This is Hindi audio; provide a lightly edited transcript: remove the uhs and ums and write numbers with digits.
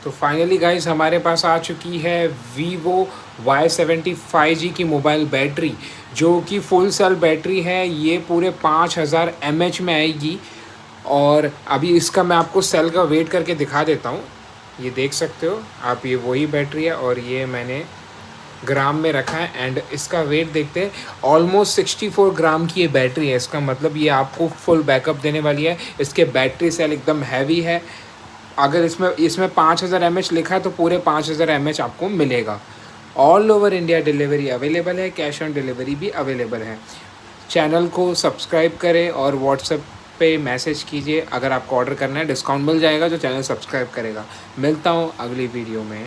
तो फाइनली गाइस हमारे पास आ चुकी है Vivo Y70 5G की मोबाइल बैटरी, जो कि फुल सेल बैटरी है। ये पूरे 5000 mAh में आएगी। और अभी इसका मैं आपको सेल का वेट करके दिखा देता हूँ। ये देख सकते हो आप, ये वही बैटरी है और ये मैंने ग्राम में रखा है। एंड इसका वेट देखते हैं, ऑलमोस्ट 64 ग्राम की ये बैटरी है। इसका मतलब ये आपको फुल बैकअप देने वाली है। इसके बैटरी सेल एकदम हैवी है। अगर इसमें 5000 mAh लिखा है तो पूरे 5000 mAh आपको मिलेगा। All over India delivery available है, कैश ऑन डिलीवरी भी अवेलेबल है। चैनल को सब्सक्राइब करें और व्हाट्सएप पे मैसेज कीजिए अगर आपको ऑर्डर करना है। डिस्काउंट मिल जाएगा जो चैनल सब्सक्राइब करेगा। मिलता हूँ अगली वीडियो में।